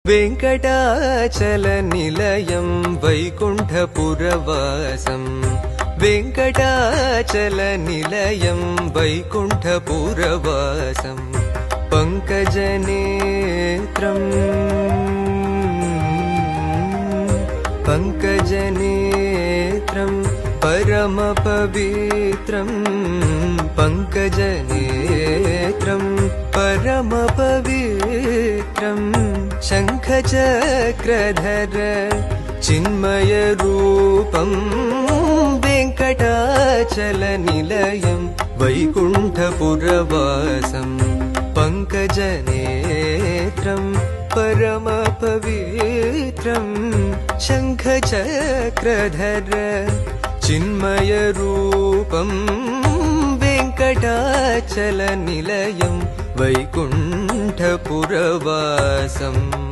वेङ्कटाचलनिलयं वैकुण्ठपुरवासं वेङ्कटाचलनिलयं वैकुण्ठपुरवासं पङ्कजनेत्रं परमपवित्रं पङ्कजनेत्रं परमपवित्रं शङ्खचक्रधर चिन्मयरूपं वेङ्कटाचलनिलयं वैकुण्ठपुरवासं पङ्कजनेत्रं परमपवित्रं शङ्खचक्रधर चिन्मयरूपं वेङ्कटाचलनिलयं वैकुण्ठपुरवासम्।